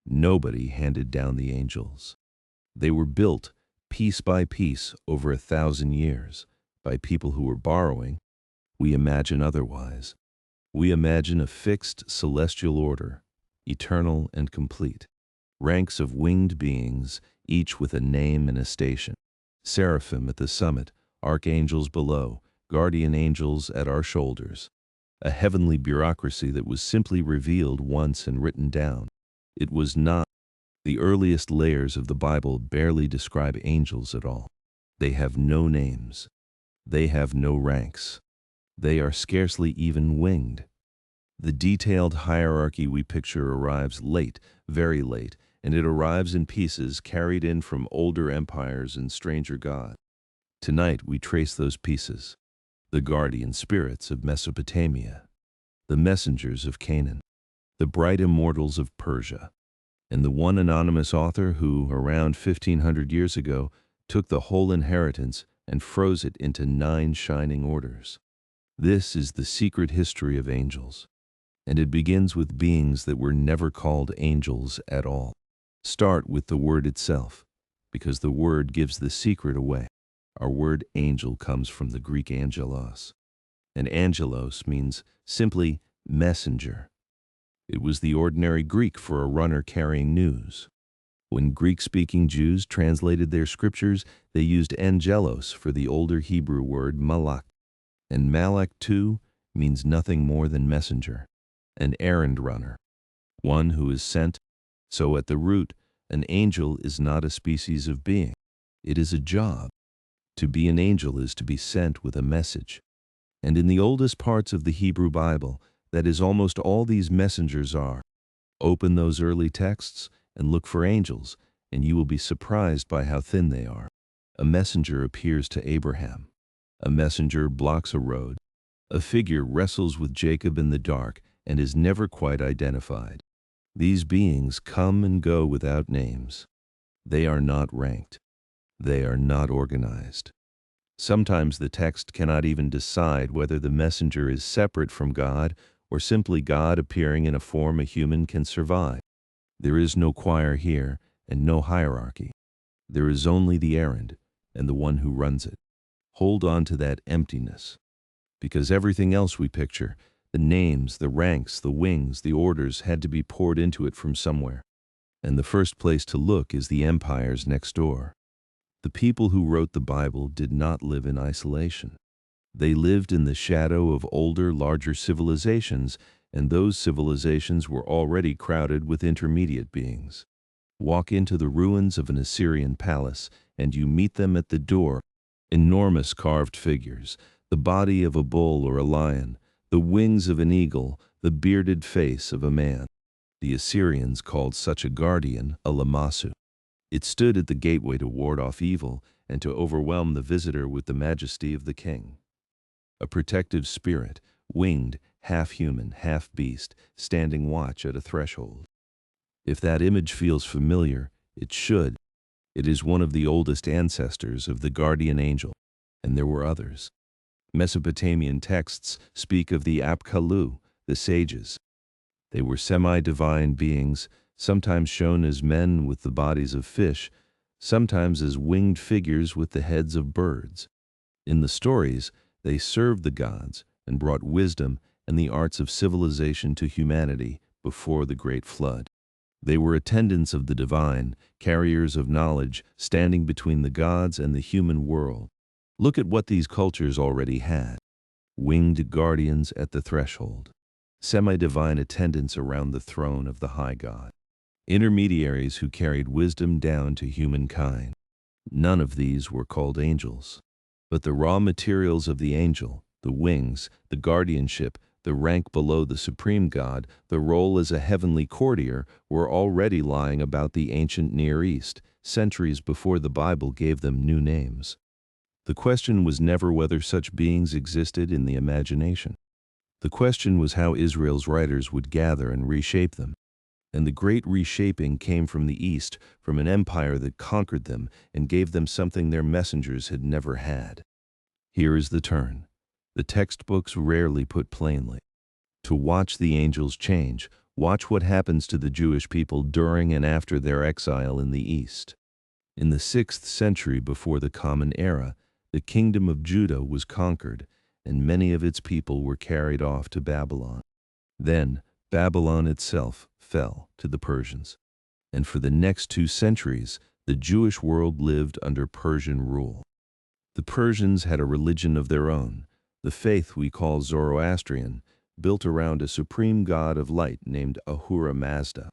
Nobody handed down the angels. They were built piece by piece over 1,000 years by people who were borrowing. We imagine otherwise. We imagine a fixed celestial order, eternal and complete. Ranks of winged beings, each with a name and a station. Seraphim at the summit, archangels below, guardian angels at our shoulders. A heavenly bureaucracy that was simply revealed once and written down. It was not. The earliest layers of the Bible barely describe angels at all. They have no names. They have no ranks. They are scarcely even winged. The detailed hierarchy we picture arrives late, very late, and it arrives in pieces carried in from older empires and stranger gods. Tonight we trace those pieces. The guardian spirits of Mesopotamia, the messengers of Canaan, the bright immortals of Persia, and the one anonymous author who, around 1,500 years ago, took the whole inheritance and froze it into 9 shining orders. This is the secret history of angels, and it begins with beings that were never called angels at all. Start with the word itself, because the word gives the secret away. Our word angel comes from the Greek angelos, and angelos means simply messenger. It was the ordinary Greek for a runner carrying news. When Greek-speaking Jews translated their scriptures, they used angelos for the older Hebrew word malach, and malach too means nothing more than messenger, an errand runner, one who is sent. So at the root, an angel is not a species of being. It is a job. To be an angel is to be sent with a message. And in the oldest parts of the Hebrew Bible, that is almost all these messengers are. Open those early texts and look for angels, and you will be surprised by how thin they are. A messenger appears to Abraham. A messenger blocks a road. A figure wrestles with Jacob in the dark and is never quite identified. These beings come and go without names. They are not ranked. They are not organized. Sometimes the text cannot even decide whether the messenger is separate from God or simply God appearing in a form a human can survive. There is no choir here and no hierarchy. There is only the errand and the one who runs it. Hold on to that emptiness, because everything else we picture, the names, the ranks, the wings, the orders, had to be poured into it from somewhere. And the first place to look is the empires next door. The people who wrote the Bible did not live in isolation. They lived in the shadow of older, larger civilizations, and those civilizations were already crowded with intermediate beings. Walk into the ruins of an Assyrian palace, and you meet them at the door. Enormous carved figures, the body of a bull or a lion, the wings of an eagle, the bearded face of a man. The Assyrians called such a guardian a lamasu. It stood at the gateway to ward off evil and to overwhelm the visitor with the majesty of the king. A protective spirit, winged, half-human, half-beast, standing watch at a threshold. If that image feels familiar, it should. It is one of the oldest ancestors of the guardian angel, and there were others. Mesopotamian texts speak of the Apkallu, the sages. They were semi-divine beings, sometimes shown as men with the bodies of fish, sometimes as winged figures with the heads of birds. In the stories, they served the gods and brought wisdom and the arts of civilization to humanity before the Great Flood. They were attendants of the divine, carriers of knowledge, standing between the gods and the human world. Look at what these cultures already had. Winged guardians at the threshold. Semi-divine attendants around the throne of the high god. Intermediaries who carried wisdom down to humankind. None of these were called angels. But the raw materials of the angel, the wings, the guardianship, the rank below the supreme god, the role as a heavenly courtier, were already lying about the ancient Near East, centuries before the Bible gave them new names. The question was never whether such beings existed in the imagination. The question was how Israel's writers would gather and reshape them. And the great reshaping came from the East, from an empire that conquered them and gave them something their messengers had never had. Here is the turn. The textbooks rarely put plainly. To watch the angels change, Watch what happens to the Jewish people during and after their exile in the east. In the 6th century before the Common Era, the kingdom of Judah was conquered, and many of its people were carried off to Babylon. Then Babylon itself fell to the Persians, and for the next 2 centuries, the Jewish world lived under Persian rule. The Persians had a religion of their own, the faith we call Zoroastrian, built around a supreme god of light named Ahura Mazda.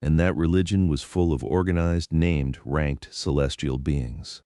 And that religion was full of organized, named, ranked celestial beings.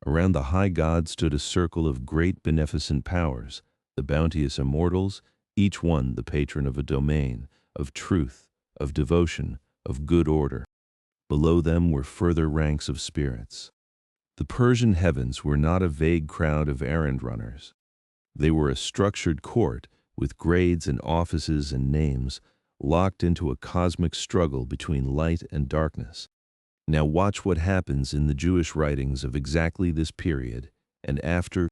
Around the high god stood a circle of great beneficent powers, the bounteous immortals, each one the patron of a domain, of truth, of devotion, of good order. Below them were further ranks of spirits. The Persian heavens were not a vague crowd of errand runners. They were a structured court with grades and offices and names, locked into a cosmic struggle between light and darkness. Now watch what happens in the Jewish writings of exactly this period, and after,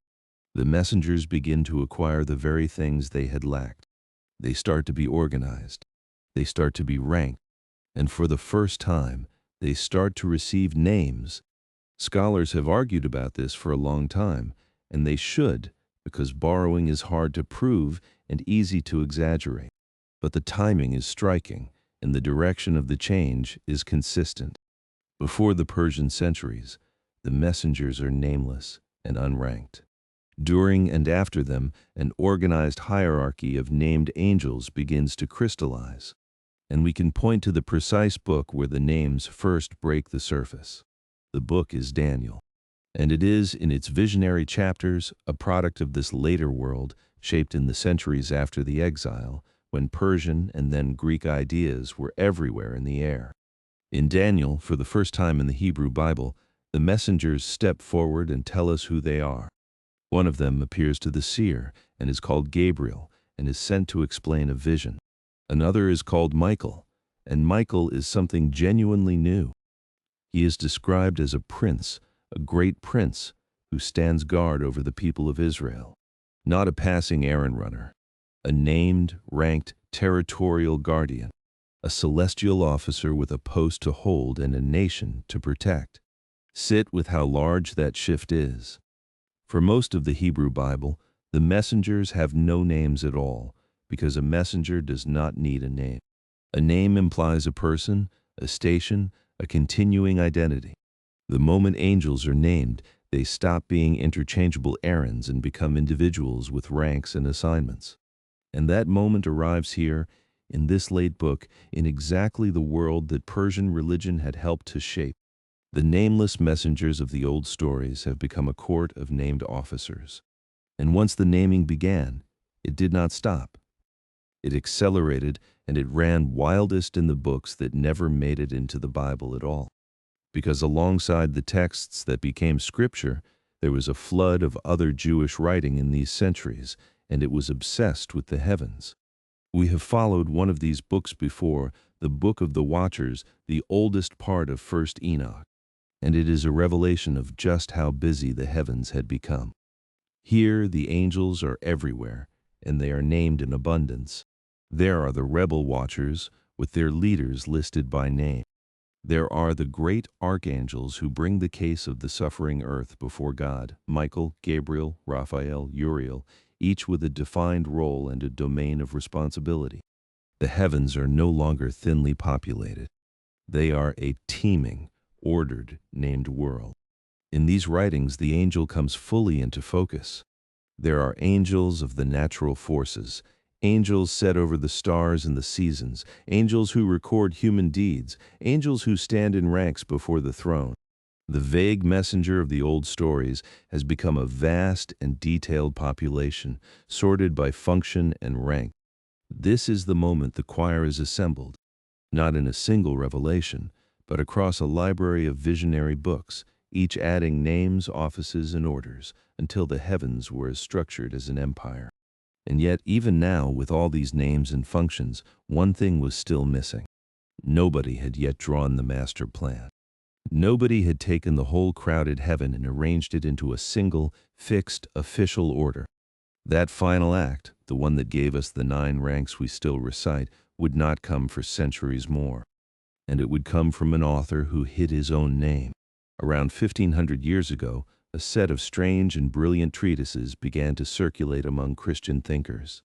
the messengers begin to acquire the very things they had lacked. They start to be organized. They start to be ranked. And for the first time, they start to receive names. Scholars have argued about this for a long time, and they should, because borrowing is hard to prove and easy to exaggerate. But the timing is striking, and the direction of the change is consistent. Before the Persian centuries, the messengers are nameless and unranked. During and after them, an organized hierarchy of named angels begins to crystallize, and we can point to the precise book where the names first break the surface. The book is Daniel, and it is, in its visionary chapters, a product of this later world shaped in the centuries after the exile, when Persian and then Greek ideas were everywhere in the air. In Daniel, for the first time in the Hebrew Bible, the messengers step forward and tell us who they are. One of them appears to the seer and is called Gabriel and is sent to explain a vision. Another is called Michael, and Michael is something genuinely new. He is described as a prince, a great prince, who stands guard over the people of Israel. Not a passing errand runner, a named, ranked, territorial guardian, a celestial officer with a post to hold and a nation to protect. Sit with how large that shift is. For most of the Hebrew Bible, the messengers have no names at all, because a messenger does not need a name. A name implies a person, a station, a continuing identity. The moment angels are named, they stop being interchangeable errands and become individuals with ranks and assignments. And that moment arrives here, in this late book, in exactly the world that Persian religion had helped to shape. The nameless messengers of the old stories have become a court of named officers. And once the naming began, it did not stop. It accelerated, and it ran wildest in the books that never made it into the Bible at all. Because alongside the texts that became scripture, there was a flood of other Jewish writing in these centuries, and it was obsessed with the heavens. We have followed one of these books before, the Book of the Watchers, the oldest part of 1st Enoch, and it is a revelation of just how busy the heavens had become. Here the angels are everywhere, and they are named in abundance. There are the rebel watchers, with their leaders listed by name. There are the great archangels who bring the case of the suffering earth before God, Michael, Gabriel, Raphael, Uriel, each with a defined role and a domain of responsibility. The heavens are no longer thinly populated. They are a teeming, ordered, named world. In these writings, the angel comes fully into focus. There are angels of the natural forces, angels set over the stars and the seasons, angels who record human deeds, angels who stand in ranks before the throne. The vague messenger of the old stories has become a vast and detailed population, sorted by function and rank. This is the moment the choir is assembled, not in a single revelation, but across a library of visionary books, each adding names, offices, and orders, until the heavens were as structured as an empire. And yet, even now, with all these names and functions, one thing was still missing. Nobody had yet drawn the master plan. Nobody had taken the whole crowded heaven and arranged it into a single, fixed, official order. That final act, the one that gave us the 9 ranks we still recite, would not come for centuries more, and it would come from an author who hid his own name. Around 1500 years ago, a set of strange and brilliant treatises began to circulate among Christian thinkers.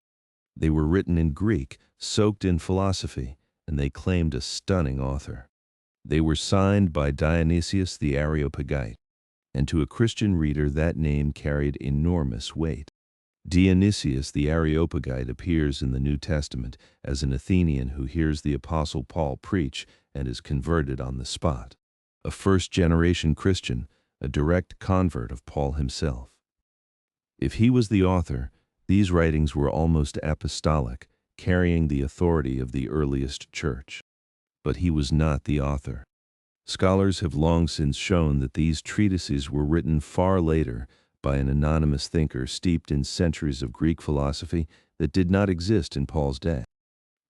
They were written in Greek, soaked in philosophy, and they claimed a stunning author. They were signed by Dionysius the Areopagite, and to a Christian reader that name carried enormous weight. Dionysius the Areopagite appears in the New Testament as an Athenian who hears the Apostle Paul preach and is converted on the spot. A first-generation Christian, a direct convert of Paul himself. If he was the author, these writings were almost apostolic, carrying the authority of the earliest church. But he was not the author. Scholars have long since shown that these treatises were written far later by an anonymous thinker steeped in centuries of Greek philosophy that did not exist in Paul's day.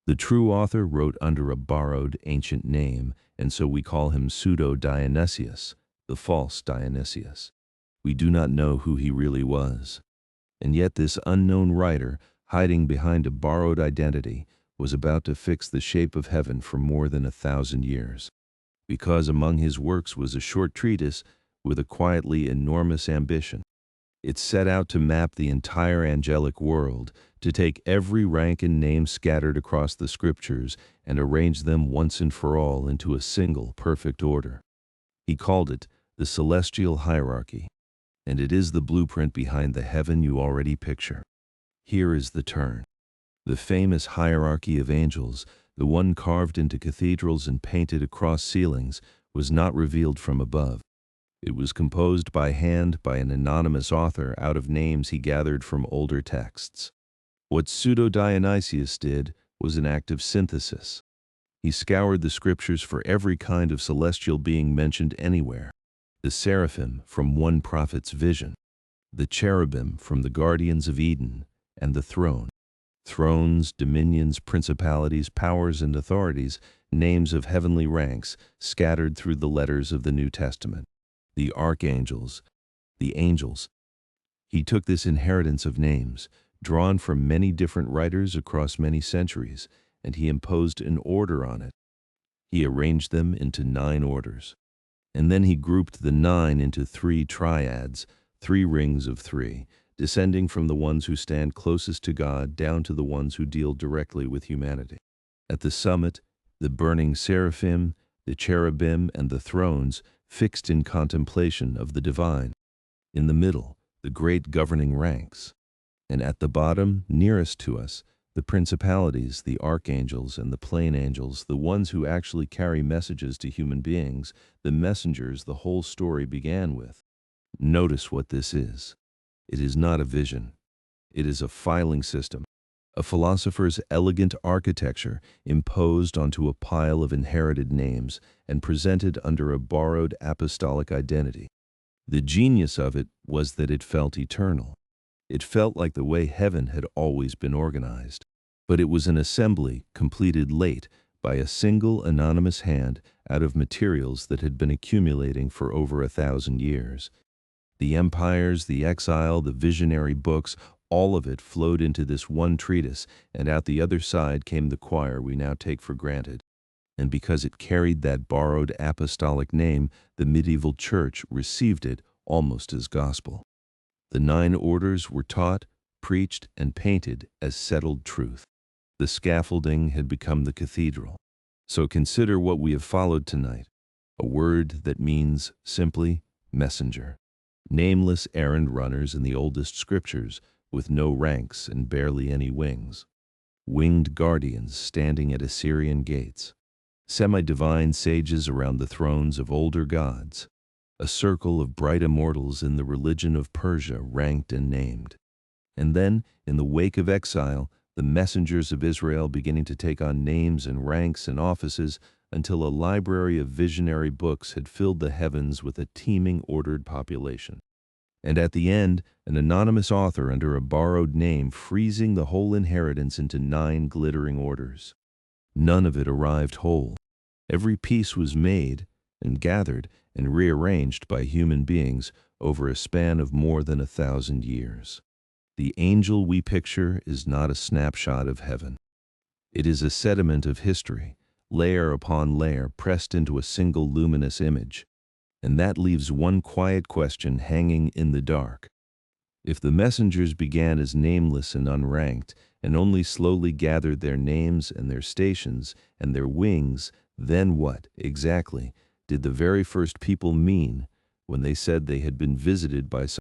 The true author wrote under a borrowed ancient name, and so we call him Pseudo-Dionysius, the false Dionysius. We do not know who he really was. And yet this unknown writer, hiding behind a borrowed identity, was about to fix the shape of heaven for more than 1,000 years. Because among his works was a short treatise with a quietly enormous ambition. It set out to map the entire angelic world, to take every rank and name scattered across the scriptures and arrange them once and for all into a single perfect order. He called it the celestial hierarchy, and it is the blueprint behind the heaven you already picture. Here is the turn. The famous hierarchy of angels, the one carved into cathedrals and painted across ceilings, was not revealed from above. It was composed by hand by an anonymous author out of names he gathered from older texts. What Pseudo-Dionysius did was an act of synthesis. He scoured the scriptures for every kind of celestial being mentioned anywhere. The seraphim from one prophet's vision, the cherubim from the guardians of Eden, and the throne. Thrones, dominions, principalities, powers, and authorities, names of heavenly ranks scattered through the letters of the New Testament. The archangels, the angels. He took this inheritance of names, drawn from many different writers across many centuries, and he imposed an order on it. He arranged them into 9 orders. And then he grouped the 9 into 3 triads, 3 rings of 3, descending from the ones who stand closest to God down to the ones who deal directly with humanity. At the summit, the burning seraphim, the cherubim, and the thrones fixed in contemplation of the divine. In the middle, the great governing ranks. And at the bottom, nearest to us, the principalities, the archangels, and the plain angels, the ones who actually carry messages to human beings, the messengers the whole story began with. Notice what this is. It is not a vision. It is a filing system, a philosopher's elegant architecture imposed onto a pile of inherited names and presented under a borrowed apostolic identity. The genius of it was that it felt eternal. It felt like the way heaven had always been organized. But it was an assembly completed late by a single anonymous hand out of materials that had been accumulating for over 1,000 years. The empires, the exile, the visionary books, all of it flowed into this one treatise, and out the other side came the choir we now take for granted. And because it carried that borrowed apostolic name, the medieval church received it almost as gospel. The 9 orders were taught, preached, and painted as settled truth. The scaffolding had become the cathedral. So consider what we have followed tonight, a word that means simply messenger. Nameless errand runners in the oldest scriptures, with no ranks and barely any wings. Winged guardians standing at Assyrian gates. Semi-divine sages around the thrones of older gods. A circle of bright immortals in the religion of Persia ranked and named. And then, in the wake of exile, the messengers of Israel beginning to take on names and ranks and offices until a library of visionary books had filled the heavens with a teeming ordered population. And at the end, an anonymous author under a borrowed name freezing the whole inheritance into 9 glittering orders. None of it arrived whole. Every piece was made and gathered and rearranged by human beings over a span of more than 1,000 years. The angel we picture is not a snapshot of heaven. It is a sediment of history, layer upon layer pressed into a single luminous image. And that leaves one quiet question hanging in the dark. If the messengers began as nameless and unranked, and only slowly gathered their names and their stations and their wings, then what, exactly, did the very first people mean when they said they had been visited by some